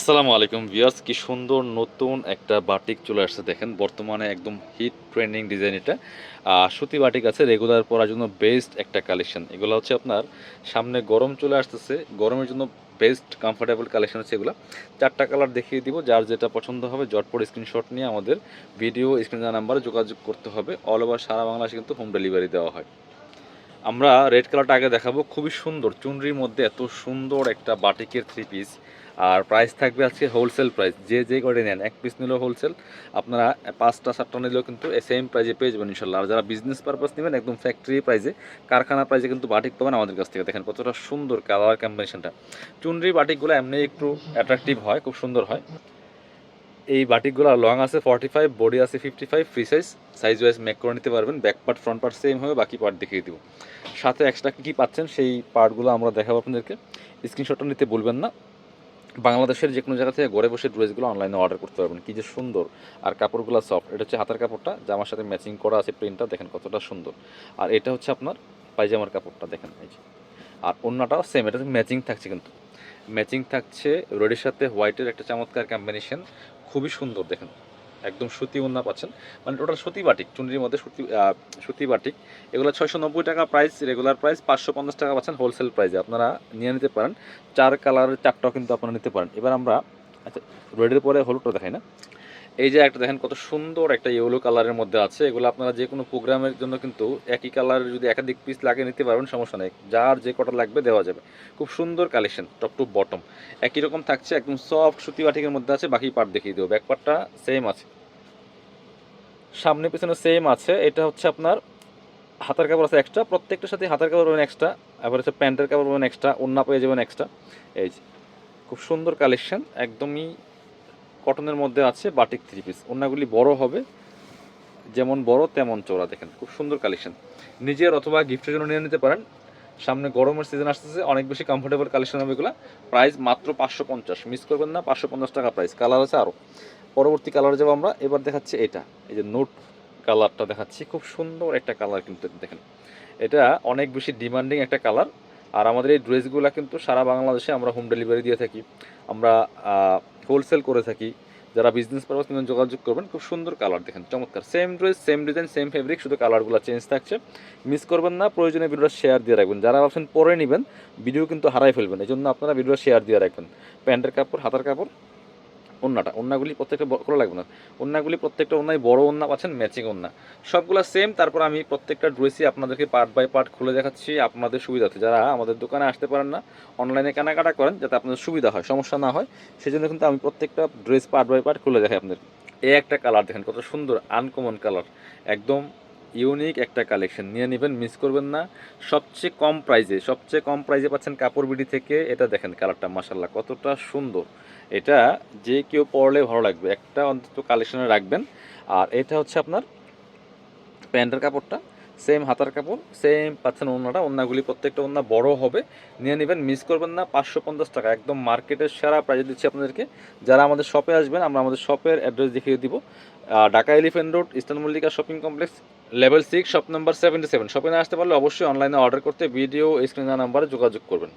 আসসালামু আলাইকুম ভিউয়ার্স, কি সুন্দর নতুন একটা বাটিক চলে আসছে। দেখেন বর্তমানে একদম হিট ট্রেন্ডিং ডিজাইন এটা। সুতি বাটিক আছে, রেগুলার পরার জন্য বেস্ট একটা কালেকশন। এগুলো হচ্ছে আপনার সামনে গরম চলে আসতেছে, গরমের জন্য বেস্ট কমফোর্টেবল কালেকশন হচ্ছে এগুলো। 4টা কালার দেখিয়ে দিব, যার যেটা পছন্দ হবে ঝটপট স্ক্রিনশট নিয়ে আমাদের ভিডিও স্ক্রিনে নাম্বারে যোগাযোগ করতে হবে। অল ওভার সারা বাংলাদেশে কিন্তু হোম ডেলিভারি দেওয়া হয়। আমরা রেড কালারটা আগে দেখাবো, খুবই সুন্দর চুনরির মধ্যে এত সুন্দর একটা বাটিকের থ্রি পিস। আর প্রাইস থাকবে আজকে হোলসেল প্রাইস, যে করে নেন এক পিস নিলেও হোলসেল, আপনারা 5টা 7টা নিলেও কিন্তু সেম প্রাইসে পেয়ে যাবেন ইনশাল্লাহ। আর যারা বিজনেস পারপাস নেবেন একদম ফ্যাক্টরি প্রাইসে, কারখানা প্রাইসে কিন্তু বাটিক পাবেন আমাদের কাছ থেকে। দেখেন কতটা সুন্দর কালার কম্বিনেশনটা। চুনরি বাটিকগুলো এমনি একটু অ্যাট্রাকটিভ হয়, খুব সুন্দর হয়। এই বাটিকগুলো লং আছে 45, বডি আছে 55, ফ্রি সাইজ ওয়াইজ মেক করে নিতে পারবেন। Back part front part same হবে, বাকি পার্ট দেখিয়ে দিব। সাথে এক্সট্রা কী পাচ্ছেন সেই পার্টগুলো আমরা দেখাবো আপনাদেরকে। স্ক্রিনশটটা নিতে বলবেন না। বাংলাদেশের যে কোনো জায়গা থেকে ঘরে বসে ড্রেসগুলো অনলাইনে অর্ডার করতে পারবেন। কী যে সুন্দর, আর কাপড়গুলো সফট। এটা হচ্ছে হাতের কাপড়টা, জামার সাথে ম্যাচিং করা আছে, প্রিন্টটা দেখেন কতটা সুন্দর। আর এটা হচ্ছে আপনার পায়জামার কাপড়টা, দেখেন এই যে। আর অন্যটাও সেম, এটা ম্যাচিং থাকছে, কিন্তু ম্যাচিং থাকছে রেডের সাথে হোয়াইটের একটা চমৎকার কম্বিনেশন, খুবই সুন্দর। দেখেন একদম সুতি ওড়না পাচ্ছেন, মানে টোটাল সুতি বাটিক, চুনরির মধ্যে সুতি বাটিক। এগুলো 690 টাকা প্রাইস, রেগুলার প্রাইস 550 টাকা পাচ্ছেন হোলসেল প্রাইসে। আপনারা নিয়ে নিতে পারেন। 4 কালারের 4টাও কিন্তু আপনারা নিতে পারেন। এবার আমরা আচ্ছা রেডের পরে হলুদটা দেখাই না। এই যে একটা দেখেন কত সুন্দর একটা ইয়েলো কালারের মধ্যে আছে। এগুলো আপনারা যে কোনো প্রোগ্রামের জন্য কিন্তু একই কালারের যদি একাধিক পিস লাগে নিতে পারবেন, সমস্যা নেই। যার যে কটা লাগবে দেওয়া যাবে। খুব সুন্দর কালেকশন, টপ টু বটম একই রকম থাকছে, একদম সফট সুতি বাটিকের মধ্যে আছে। বাকি পার্ট দেখিয়ে দেবো। ব্যাক পার্টটা সেম আছে, সামনে পিছনে সেম আছে। এটা হচ্ছে আপনার হাতার কাপড় আছে এক্সট্রা, প্রত্যেকটার সাথে হাতার কাপড় পাবেন এক্সট্রা। আবার হচ্ছে প্যান্টের কাপড় পাবেন এক্সট্রা, ওড়না পেয়ে যাবেন এক্সট্রা। এই যে খুব সুন্দর কালেকশন, একদমই কটনের মধ্যে আছে বাটিক থ্রি পিস। ওড়নাগুলি বড় হবে, যেমন বড় তেমন চওড়া। দেখেন খুব সুন্দর কালেকশন, নিজের অথবা গিফটের জন্য নিয়ে নিতে পারেন। সামনে গরমের সিজন আসতেছে, অনেক বেশি কমফোর্টেবল কালেকশন হবে এগুলো। প্রাইস মাত্র 550, মিস করবেন না। 550 টাকা প্রাইস। কালার আছে আরও, পরবর্তী কালারে যাবো আমরা। এবার দেখাচ্ছি এটা, এই যে নোট কালারটা দেখাচ্ছি, খুব সুন্দর একটা কালার কিন্তু। দেখেন এটা অনেক বেশি ডিমান্ডিং একটা কালার। আর আমাদের এই ড্রেসগুলো কিন্তু সারা বাংলাদেশে আমরা হোম ডেলিভারি দিয়ে থাকি, আমরা হোলসেল করে থাকি। যারা বিজনেস পারপাস নিয়ে যোগাযোগ করবেন। খুব সুন্দর কালার, দেখেন চমৎকার। Same dress same design same fabric, শুধু কালারগুলো চেঞ্জ থাকছে। মিস করবেন না। প্রয়োজনে ভিডিওটা শেয়ার দিয়ে রাখবেন। যারা ভাবছেন পরে নেবেন, ভিডিও কিন্তু হারাই ফেলবেন, এই জন্য আপনারা ভিডিওটা শেয়ার দিয়ে রাখবেন। প্যান্টের কাপড়, হাতার কাপড়, ওন্নাগুলি প্রত্যেকটা খোলা লাগবে না। ওন্নাগুলি প্রত্যেকটা ওন্নায় বড় ওন্না পাচ্ছেন, ম্যাচিং ওন্না, সবগুলো সেম। তারপর আমি প্রত্যেকটা ড্রেসই আপনাদেরকে পার্ট বাই পার্ট খুলে দেখাচ্ছি আপনাদের সুবিধাতে। যারা আমাদের দোকানে আসতে পারেন না, অনলাইনে কেনাকাটা করেন, যাতে আপনাদের সুবিধা হয়, সমস্যা না হয়, সেই জন্য কিন্তু আমি প্রত্যেকটা ড্রেস পার্ট বাই পার্ট খুলে দেখাই আপনাদের। এই একটা কালার দেখেন কত সুন্দর, আনকমন কালার, একদম ইউনিক একটা কালেকশন। নিয়ে নেবেন, মিস করবেন না। সবচেয়ে কম প্রাইজে পাচ্ছেন কাপড় বিডি থেকে। এটা দেখেন কালারটা মাশাল্লাহ কতটা সুন্দর। এটা যে কেউ পরলে ভালো লাগবে, একটা অন্তত কালেকশনে রাখবেন। আর এটা হচ্ছে আপনার প্যান্টের কাপড়টা, সেম হাতার কাপড় সেম পাচ্ছেন। ওড়নাগুলি প্রত্যেকটা ওড়না বড় হবে। নিয়ে নেবেন, মিস করবেন না। 550 টাকা একদম মার্কেটের সেরা প্রাইজে দিচ্ছি আপনাদেরকে। যারা আমাদের শপে আসবেন, আমরা আমাদের শপের অ্যাড্রেস দেখিয়ে দিব। Dhaka elephant road, eastern Mallika shopping complex, level 6, shop number 77। শপে না আসতে পারলে অবশ্যই অনলাইনে অর্ডার করতে ভিডিও স্ক্রিনে নাম্বারে যোগাযোগ করবেন।